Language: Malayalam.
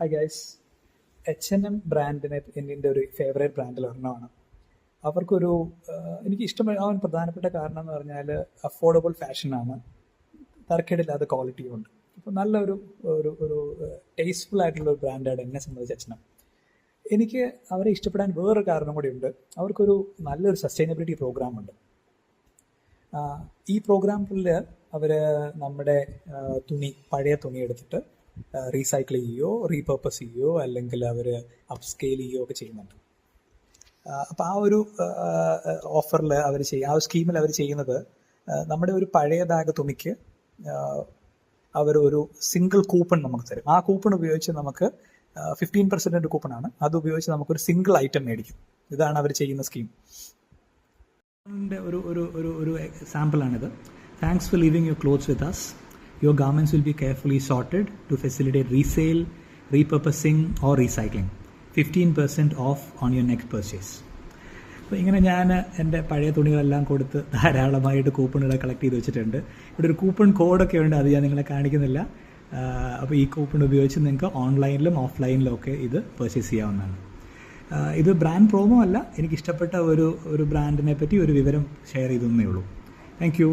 Hi guys. H&M ബ്രാൻഡിനെ എൻ്റെ ഒരു ഫേവറേറ്റ് ബ്രാൻഡിൽ ഒരെണ്ണമാണ്. അവർക്കൊരു എനിക്ക് ഇഷ്ടമാകാൻ പ്രധാനപ്പെട്ട കാരണം എന്ന് പറഞ്ഞാൽ അഫോർഡബിൾ ഫാഷനാണ്, തരക്കേടില്ലാത്ത ക്വാളിറ്റിയും ഉണ്ട്. അപ്പോൾ നല്ലൊരു ഒരു ഒരു ടേസ്റ്റ്ഫുൾ ആയിട്ടുള്ള ഒരു ബ്രാൻഡാണ് എന്നെ സംബന്ധിച്ച് H&M. എനിക്ക് അവരെ ഇഷ്ടപ്പെടാൻ വേറൊരു കാരണം കൂടിയുണ്ട്. അവർക്കൊരു നല്ലൊരു സസ്റ്റൈനബിലിറ്റി പ്രോഗ്രാം ഉണ്ട്. ഈ പ്രോഗ്രാമിൽ അവർ നമ്മുടെ പഴയ തുണി എടുത്തിട്ട് റീസൈക്കിൾ ചെയ്യുകയോ റീപർപ്പസ് ചെയ്യുകയോ അല്ലെങ്കിൽ അവർ അപ്സ്കെയിൽ ചെയ്യുകയോ ഒക്കെ ചെയ്യുന്നുണ്ട്. അപ്പോൾ ആ ഒരു ഓഫറിൽ അവർ ആ ഒരു സ്കീമിൽ അവർ ചെയ്യുന്നത്, നമ്മുടെ ഒരു പഴയ ബാഗ് തുണിക്ക് അവർ ഒരു സിംഗിൾ കൂപ്പൺ നമുക്ക് തരും. ആ കൂപ്പൺ ഉപയോഗിച്ച് നമുക്ക് 15% കൂപ്പണാണ്, അത് ഉപയോഗിച്ച് നമുക്കൊരു സിംഗിൾ ഐറ്റം മേടിക്കും. ഇതാണ് അവർ ചെയ്യുന്ന സ്കീം. ഒരു ഒരു ഒരു ഒരു സാമ്പിളാണിത്. Thanks for leaving your clothes with us. Your garments will be carefully sorted to facilitate resale, repurposing or recycling. 15% off on your next purchase. അപ്പോൾ ഇങ്ങനെ ഞാൻ എൻ്റെ പഴയ തുണികളെല്ലാം കൊടുത്ത് ധാരാളമായിട്ട് കൂപ്പണുകൾ കളക്ട് ചെയ്ത് വെച്ചിട്ടുണ്ട്. ഇവിടെ ഒരു കൂപ്പൺ കോഡൊക്കെ ഉണ്ട്, അത് ഞാൻ നിങ്ങളെ കാണിക്കുന്നില്ല. അപ്പോൾ ഈ കൂപ്പൺ ഉപയോഗിച്ച് നിങ്ങൾക്ക് ഓൺലൈനിലും ഓഫ്ലൈനിലും ഒക്കെ ഇത് പർച്ചേസ് ചെയ്യാവുന്നതാണ്. ഇത് ബ്രാൻഡ് പ്രോമോ അല്ല, എനിക്കിഷ്ടപ്പെട്ട ഒരു ബ്രാൻഡിനെ പറ്റി ഒരു വിവരം ഷെയർ ചെയ്തേ ഉള്ളൂ. Thank you.